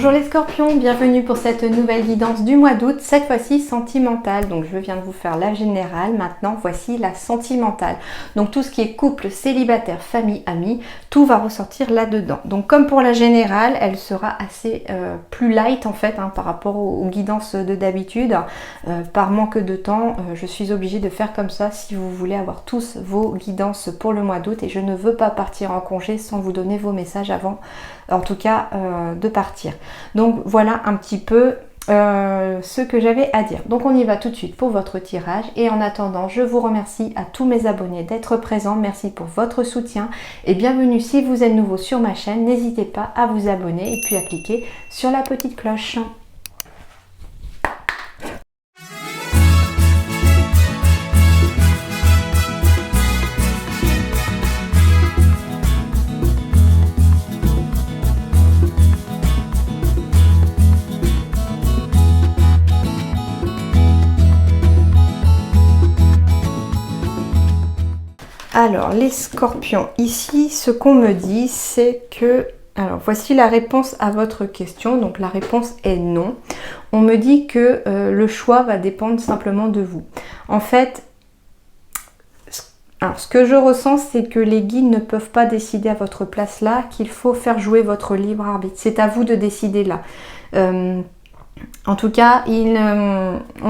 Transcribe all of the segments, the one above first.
Bonjour les scorpions, bienvenue pour cette nouvelle guidance du mois d'août, cette fois-ci sentimentale. Donc je viens de vous faire la générale, maintenant voici la sentimentale. Donc tout ce qui est couple, célibataire, famille, amis, tout va ressortir là-dedans. Donc comme pour la générale, elle sera assez plus light en fait par rapport aux guidances de d'habitude. Par manque de temps, je suis obligée de faire comme ça si vous voulez avoir tous vos guidances pour le mois d'août. Et je ne veux pas partir en congé sans vous donner vos messages avant, en tout cas de partir. Donc voilà un petit peu ce que j'avais à dire. Donc on y va tout de suite pour votre tirage. Et en attendant, je vous remercie à tous mes abonnés d'être présents. Merci pour votre soutien et bienvenue si vous êtes nouveau sur ma chaîne. N'hésitez pas à vous abonner et puis à cliquer sur la petite cloche. Alors, les scorpions, ici, ce qu'on me dit, c'est que... Alors, voici la réponse à votre question. Donc, la réponse est non. On me dit que le choix va dépendre simplement de vous. En fait, alors, ce que je ressens, c'est que les guides ne peuvent pas décider à votre place là, qu'il faut faire jouer votre libre arbitre. C'est à vous de décider là. En tout cas, on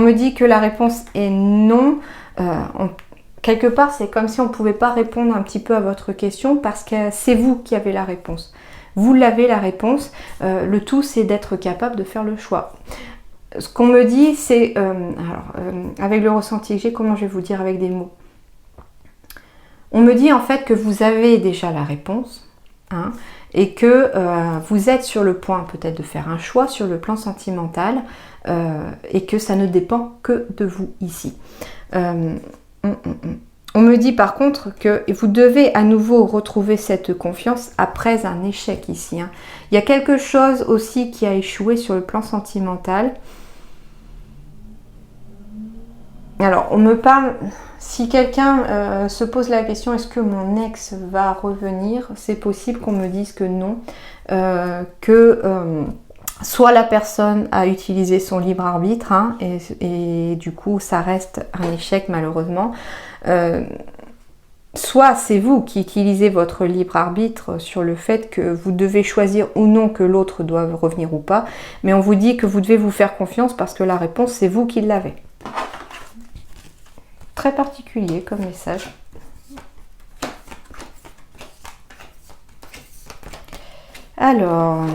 me dit que la réponse est non. Quelque part, c'est comme si on ne pouvait pas répondre un petit peu à votre question parce que c'est vous qui avez la réponse. Vous l'avez la réponse. Le tout, c'est d'être capable de faire le choix. Ce qu'on me dit, c'est... avec le ressenti que j'ai, comment je vais vous dire avec des mots? On me dit en fait que vous avez déjà la réponse et que vous êtes sur le point peut-être de faire un choix sur le plan sentimental et que ça ne dépend que de vous ici. On me dit par contre que vous devez à nouveau retrouver cette confiance après un échec ici. Il y a quelque chose aussi qui a échoué sur le plan sentimental. Alors, on me parle, si quelqu'un se pose la question, est-ce que mon ex va revenir? C'est possible qu'on me dise que non, soit la personne a utilisé son libre arbitre et du coup ça reste un échec malheureusement. Soit c'est vous qui utilisez votre libre arbitre sur le fait que vous devez choisir ou non que l'autre doive revenir ou pas. Mais on vous dit que vous devez vous faire confiance parce que la réponse c'est vous qui l'avez. Très particulier comme message. Alors...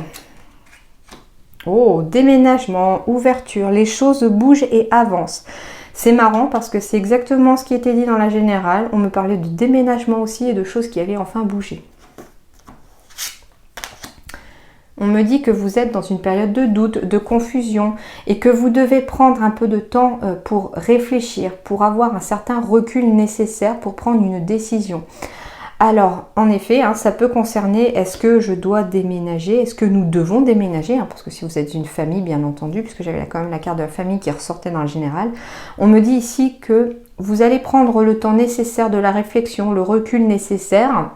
Oh, déménagement, ouverture, les choses bougent et avancent. C'est marrant parce que c'est exactement ce qui était dit dans la générale. On me parlait de déménagement aussi et de choses qui allaient enfin bouger. On me dit que vous êtes dans une période de doute, de confusion et que vous devez prendre un peu de temps pour réfléchir, pour avoir un certain recul nécessaire pour prendre une décision. Alors, en effet, ça peut concerner est-ce que je dois déménager, est-ce que nous devons déménager, parce que si vous êtes une famille, bien entendu, puisque j'avais quand même la carte de la famille qui ressortait dans le général, on me dit ici que vous allez prendre le temps nécessaire de la réflexion, le recul nécessaire,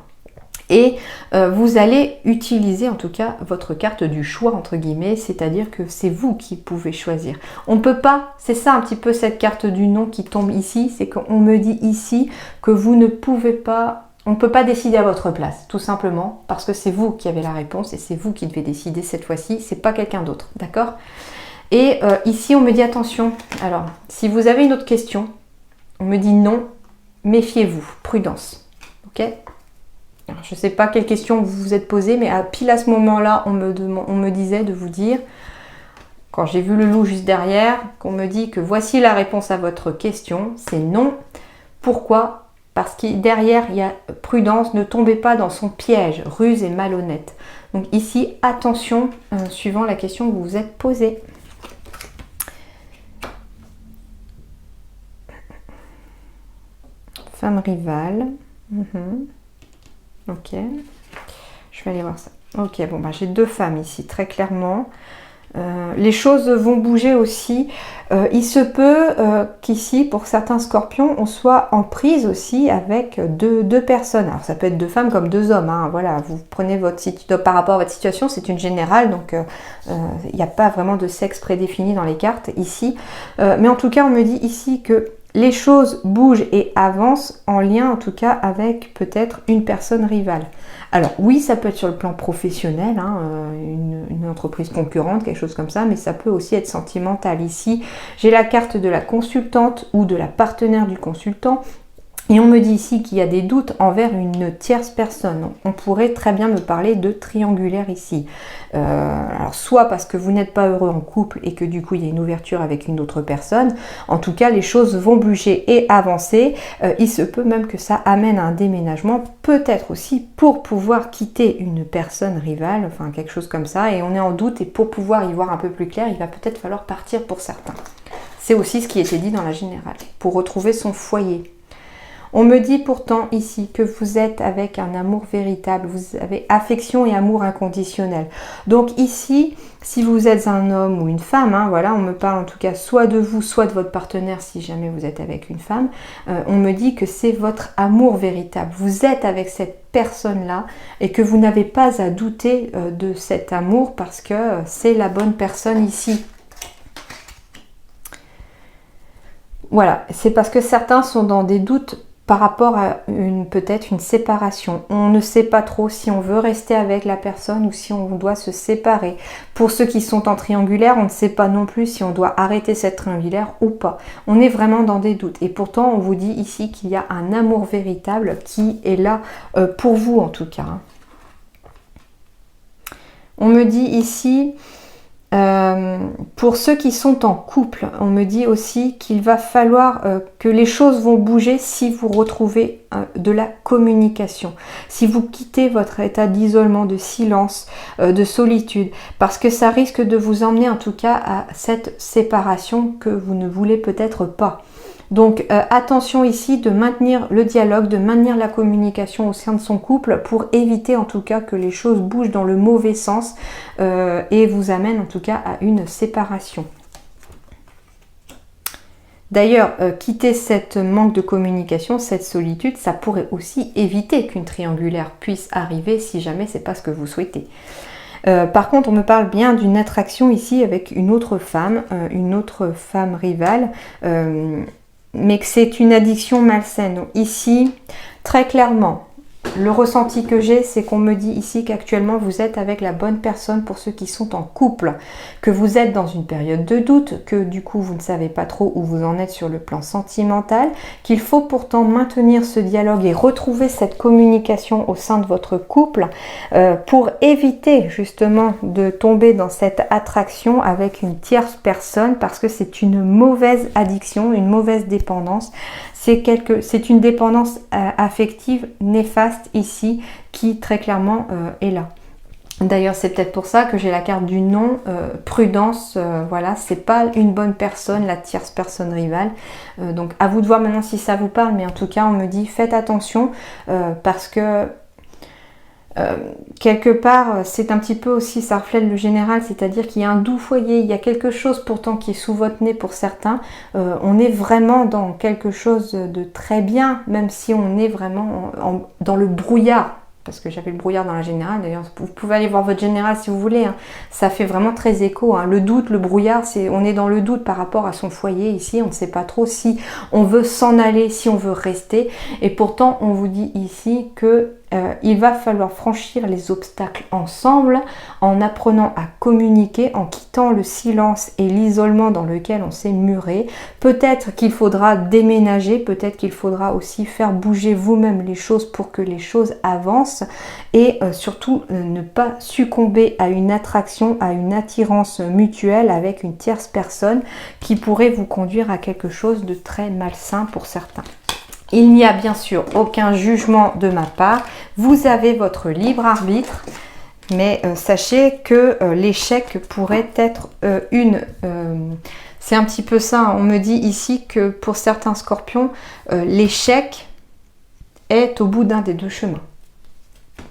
et vous allez utiliser en tout cas votre carte du choix, entre guillemets, c'est-à-dire que c'est vous qui pouvez choisir. On ne peut pas, c'est ça un petit peu cette carte du non qui tombe ici, c'est qu'on me dit ici que vous ne pouvez pas... On ne peut pas décider à votre place, tout simplement, parce que c'est vous qui avez la réponse et c'est vous qui devez décider cette fois-ci, c'est pas quelqu'un d'autre, d'accord? Et ici, on me dit attention. Alors, si vous avez une autre question, on me dit non, méfiez-vous, prudence, ok? Alors, je ne sais pas quelle question vous vous êtes posée, mais pile à ce moment-là, on me disait de vous dire, quand j'ai vu le loup juste derrière, qu'on me dit que voici la réponse à votre question, c'est non. Pourquoi ? Parce que derrière, il y a prudence, ne tombez pas dans son piège, ruse et malhonnête. Donc ici, attention, suivant la question que vous vous êtes posée. Femme rivale. Ok. Je vais aller voir ça. Ok, bon, j'ai deux femmes ici, très clairement. Les choses vont bouger aussi. Il se peut qu'ici, pour certains scorpions, on soit en prise aussi avec deux personnes. Alors ça peut être deux femmes comme deux hommes. Hein. Voilà, vous prenez par rapport à votre situation, c'est une générale, donc il n'y a pas vraiment de sexe prédéfini dans les cartes ici. Mais en tout cas, on me dit ici que les choses bougent et avancent en lien en tout cas avec peut-être une personne rivale. Alors oui, ça peut être sur le plan professionnel, hein, une entreprise concurrente, quelque chose comme ça, mais ça peut aussi être sentimental. Ici, j'ai la carte de la consultante ou de la partenaire du consultant. Et on me dit ici qu'il y a des doutes envers une tierce personne. On pourrait très bien me parler de triangulaire ici. Alors soit parce que vous n'êtes pas heureux en couple et que du coup il y a une ouverture avec une autre personne. En tout cas, les choses vont bouger et avancer. Il se peut même que ça amène à un déménagement. Peut-être aussi pour pouvoir quitter une personne rivale, enfin quelque chose comme ça. Et on est en doute et pour pouvoir y voir un peu plus clair, il va peut-être falloir partir pour certains. C'est aussi ce qui était dit dans la générale. Pour retrouver son foyer. On me dit pourtant ici que vous êtes avec un amour véritable, vous avez affection et amour inconditionnel. Donc ici, si vous êtes un homme ou une femme, hein, voilà, on me parle en tout cas soit de vous, soit de votre partenaire si jamais vous êtes avec une femme, on me dit que c'est votre amour véritable. Vous êtes avec cette personne-là et que vous n'avez pas à douter de cet amour parce que c'est la bonne personne ici. Voilà, c'est parce que certains sont dans des doutes par rapport à peut-être une séparation. On ne sait pas trop si on veut rester avec la personne ou si on doit se séparer. Pour ceux qui sont en triangulaire, on ne sait pas non plus si on doit arrêter cette triangulaire ou pas. On est vraiment dans des doutes. Et pourtant, on vous dit ici qu'il y a un amour véritable qui est là pour vous en tout cas. On me dit ici... pour ceux qui sont en couple, on me dit aussi qu'il va falloir que les choses vont bouger si vous retrouvez de la communication, si vous quittez votre état d'isolement, de silence, de solitude, parce que ça risque de vous emmener en tout cas à cette séparation que vous ne voulez peut-être pas. Donc attention ici de maintenir le dialogue, de maintenir la communication au sein de son couple pour éviter en tout cas que les choses bougent dans le mauvais sens et vous amènent en tout cas à une séparation. D'ailleurs, quitter cette manque de communication, cette solitude, ça pourrait aussi éviter qu'une triangulaire puisse arriver si jamais c'est pas ce que vous souhaitez. Par contre, on me parle bien d'une attraction ici avec une autre femme rivale. Mais que c'est une addiction malsaine. Donc ici, très clairement, le ressenti que j'ai, c'est qu'on me dit ici qu'actuellement vous êtes avec la bonne personne pour ceux qui sont en couple, que vous êtes dans une période de doute, que du coup vous ne savez pas trop où vous en êtes sur le plan sentimental, qu'il faut pourtant maintenir ce dialogue et retrouver cette communication au sein de votre couple pour éviter justement de tomber dans cette attraction avec une tierce personne parce que c'est une mauvaise addiction, une mauvaise dépendance. C'est une dépendance affective néfaste ici qui très clairement est là. D'ailleurs, c'est peut-être pour ça que j'ai la carte du non, prudence, voilà, c'est pas une bonne personne, la tierce personne rivale. Donc à vous de voir maintenant si ça vous parle, mais en tout cas on me dit faites attention parce que quelque part c'est un petit peu aussi, ça reflète le général, c'est-à-dire qu'il y a un doux foyer, il y a quelque chose pourtant qui est sous votre nez pour certains, on est vraiment dans quelque chose de très bien, même si on est vraiment dans le brouillard, parce que j'avais le brouillard dans la générale, d'ailleurs vous pouvez aller voir votre générale si vous voulez, hein. Ça fait vraiment très écho, hein. Le doute, le brouillard, on est dans le doute par rapport à son foyer ici, on ne sait pas trop si on veut s'en aller, si on veut rester, et pourtant on vous dit ici que il va falloir franchir les obstacles ensemble en apprenant à communiquer, en quittant le silence et l'isolement dans lequel on s'est muré. Peut-être qu'il faudra déménager, peut-être qu'il faudra aussi faire bouger vous-même les choses pour que les choses avancent et surtout ne pas succomber à une attraction, à une attirance mutuelle avec une tierce personne qui pourrait vous conduire à quelque chose de très malsain pour certains. Il n'y a bien sûr aucun jugement de ma part. Vous avez votre libre arbitre, mais sachez que l'échec pourrait être c'est un petit peu ça. On me dit ici que pour certains scorpions, l'échec est au bout d'un des deux chemins.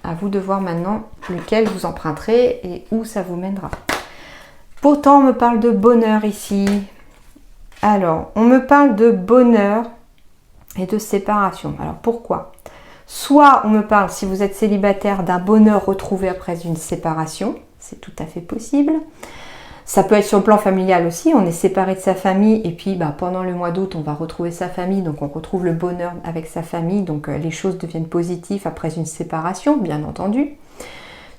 À vous de voir maintenant lequel vous emprunterez et où ça vous mènera. Pourtant, on me parle de bonheur ici. Alors, on me parle de bonheur et de séparation. Alors, pourquoi? Soit on me parle, si vous êtes célibataire, d'un bonheur retrouvé après une séparation. C'est tout à fait possible. Ça peut être sur le plan familial aussi. On est séparé de sa famille et puis pendant le mois d'août, on va retrouver sa famille. Donc, on retrouve le bonheur avec sa famille. Donc, les choses deviennent positives après une séparation, bien entendu.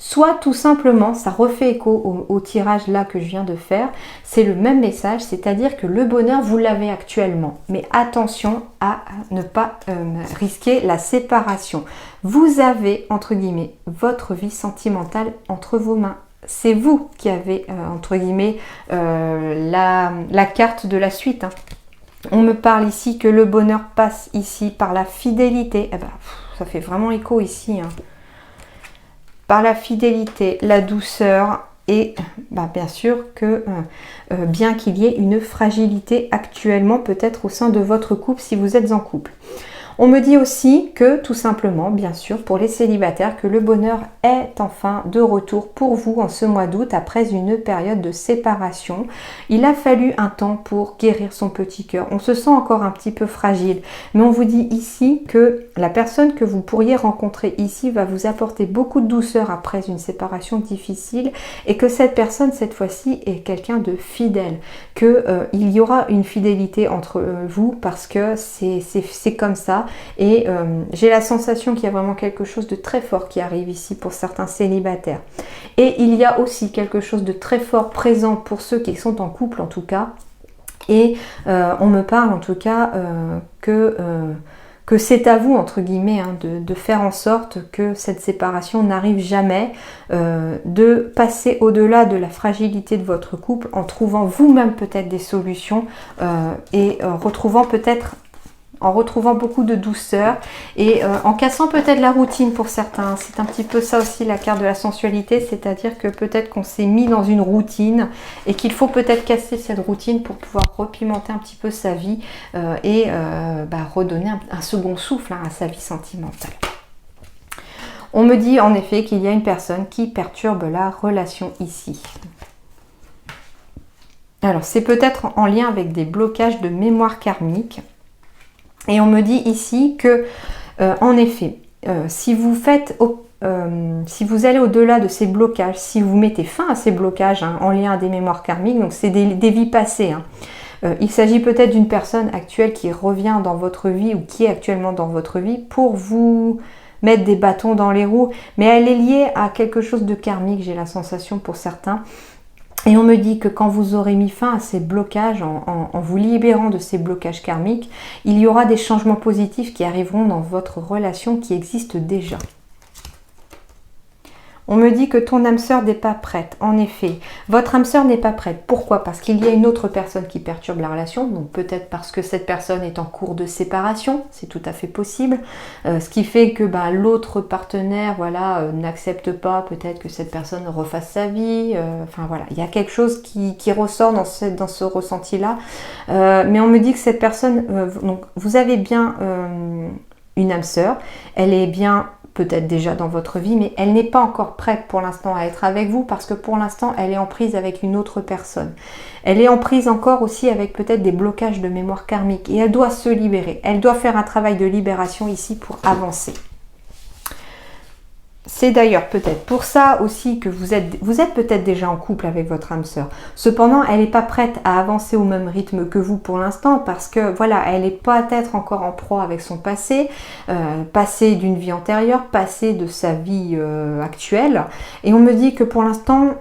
Soit tout simplement, ça refait écho au tirage là que je viens de faire, c'est le même message, c'est-à-dire que le bonheur, vous l'avez actuellement. Mais attention à ne pas risquer la séparation. Vous avez, entre guillemets, votre vie sentimentale entre vos mains. C'est vous qui avez, entre guillemets, la carte de la suite. On me parle ici que le bonheur passe ici par la fidélité. Ça fait vraiment écho ici, par la fidélité, la douceur et bien sûr que bien qu'il y ait une fragilité actuellement peut-être au sein de votre couple si vous êtes en couple. On me dit aussi que tout simplement, bien sûr, pour les célibataires, que le bonheur est enfin de retour pour vous en ce mois d'août après une période de séparation. Il a fallu un temps pour guérir son petit cœur. On se sent encore un petit peu fragile, mais on vous dit ici que la personne que vous pourriez rencontrer ici va vous apporter beaucoup de douceur après une séparation difficile et que cette personne, cette fois-ci, est quelqu'un de fidèle, qu'il y aura une fidélité entre vous parce que c'est comme ça. Et j'ai la sensation qu'il y a vraiment quelque chose de très fort qui arrive ici pour certains célibataires. Et il y a aussi quelque chose de très fort présent pour ceux qui sont en couple en tout cas. Et on me parle en tout cas que c'est à vous, entre guillemets, de faire en sorte que cette séparation n'arrive jamais, de passer au-delà de la fragilité de votre couple en trouvant vous-même peut-être des solutions et en retrouvant beaucoup de douceur et en cassant peut-être la routine pour certains. C'est un petit peu ça aussi la carte de la sensualité, c'est-à-dire que peut-être qu'on s'est mis dans une routine et qu'il faut peut-être casser cette routine pour pouvoir repimenter un petit peu sa vie et redonner un second souffle à sa vie sentimentale. On me dit en effet qu'il y a une personne qui perturbe la relation ici. Alors c'est peut-être en lien avec des blocages de mémoire karmique. Et on me dit ici que, en effet, si vous allez au-delà de ces blocages, si vous mettez fin à ces blocages en lien à des mémoires karmiques, donc c'est des vies passées. Il s'agit peut-être d'une personne actuelle qui revient dans votre vie ou qui est actuellement dans votre vie pour vous mettre des bâtons dans les roues, mais elle est liée à quelque chose de karmique, j'ai la sensation pour certains. Et on me dit que quand vous aurez mis fin à ces blocages, en vous libérant de ces blocages karmiques, il y aura des changements positifs qui arriveront dans votre relation qui existe déjà. On me dit que ton âme sœur n'est pas prête. En effet, votre âme sœur n'est pas prête. Pourquoi? Parce qu'il y a une autre personne qui perturbe la relation. Donc peut-être parce que cette personne est en cours de séparation. C'est tout à fait possible. Ce qui fait que l'autre partenaire n'accepte pas peut-être que cette personne refasse sa vie. Il y a quelque chose qui ressort dans ce ressenti-là. Mais on me dit que cette personne... donc vous avez bien une âme sœur. Elle est bien... peut-être déjà dans votre vie, mais elle n'est pas encore prête pour l'instant à être avec vous parce que pour l'instant, elle est en prise avec une autre personne. Elle est en prise encore aussi avec peut-être des blocages de mémoire karmique et elle doit se libérer. Elle doit faire un travail de libération ici pour avancer. C'est d'ailleurs peut-être pour ça aussi que vous êtes peut-être déjà en couple avec votre âme sœur. Cependant, elle n'est pas prête à avancer au même rythme que vous pour l'instant parce que elle n'est peut-être encore en proie avec son passé, passé d'une vie antérieure, passé de sa vie actuelle. Et on me dit que pour l'instant,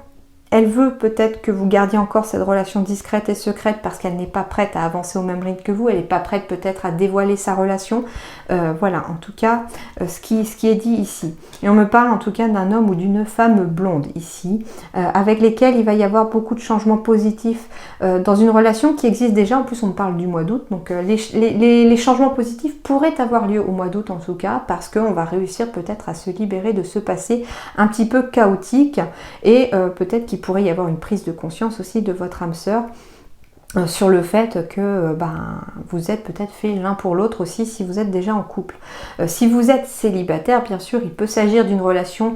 elle veut peut-être que vous gardiez encore cette relation discrète et secrète parce qu'elle n'est pas prête à avancer au même rythme que vous. Elle n'est pas prête peut-être à dévoiler sa relation. En tout cas, ce qui est dit ici. Et on me parle en tout cas d'un homme ou d'une femme blonde ici, avec lesquels il va y avoir beaucoup de changements positifs dans une relation qui existe déjà. En plus, on me parle du mois d'août. Donc les changements positifs pourraient avoir lieu au mois d'août en tout cas parce qu'on va réussir peut-être à se libérer de ce passé un petit peu chaotique et peut-être qu'il pourrait y avoir une prise de conscience aussi de votre âme sœur sur le fait que vous êtes peut-être fait l'un pour l'autre aussi si vous êtes déjà en couple. Si vous êtes célibataire, bien sûr, il peut s'agir d'une relation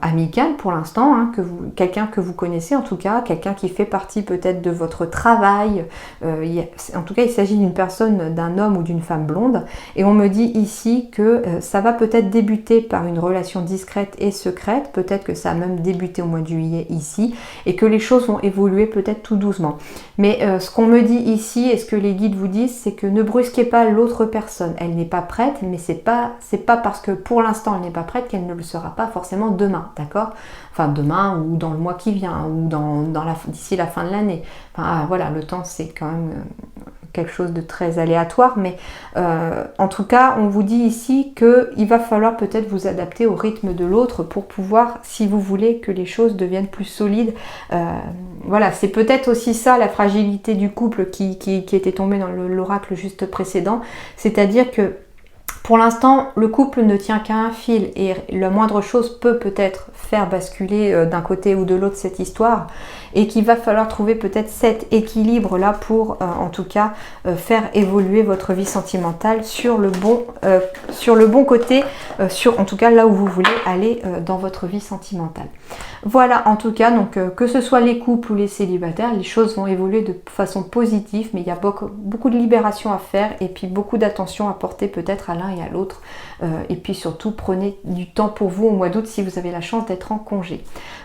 amicale pour l'instant, hein, quelqu'un que vous connaissez en tout cas, quelqu'un qui fait partie peut-être de votre travail. En tout cas, il s'agit d'une personne, d'un homme ou d'une femme blonde. Et on me dit ici que ça va peut-être débuter par une relation discrète et secrète. Peut-être que ça a même débuté au mois de juillet ici et que les choses vont évoluer peut-être tout doucement. Mais ce qu'on me dit ici et ce que les guides vous disent, c'est que ne brusquez pas l'autre personne. Elle n'est pas prête, mais c'est pas parce que pour l'instant elle n'est pas prête qu'elle ne le sera pas forcément demain, d'accord? Enfin demain ou dans le mois qui vient ou d'ici la fin de l'année. Enfin voilà, le temps c'est quand même quelque chose de très aléatoire, mais en tout cas on vous dit ici qu'il va falloir peut-être vous adapter au rythme de l'autre pour pouvoir, si vous voulez que les choses deviennent plus solides, voilà, c'est peut-être aussi ça la fragilité du couple qui était tombé dans l'oracle juste précédent, c'est-à-dire que pour l'instant, le couple ne tient qu'à un fil et la moindre chose peut peut-être faire basculer d'un côté ou de l'autre cette histoire et qu'il va falloir trouver peut-être cet équilibre-là pour en tout cas faire évoluer votre vie sentimentale sur le bon côté, en tout cas là où vous voulez aller dans votre vie sentimentale. Voilà, en tout cas, donc que ce soit les couples ou les célibataires, les choses vont évoluer de façon positive, mais il y a beaucoup de libération à faire et puis beaucoup d'attention à porter peut-être à l'un et à l'autre. Et puis surtout, prenez du temps pour vous au mois d'août si vous avez la chance d'être en congé.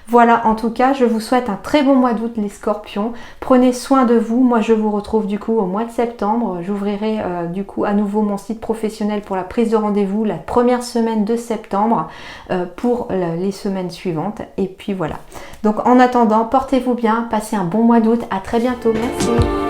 Voilà, en tout cas, je vous souhaite un très bon mois d'août les scorpions. Prenez soin de vous. Moi, je vous retrouve du coup au mois de septembre. J'ouvrirai du coup à nouveau mon site professionnel pour la prise de rendez-vous la première semaine de septembre pour les semaines suivantes. Et puis voilà. Donc en attendant, portez-vous bien, passez un bon mois d'août. À très bientôt. Merci.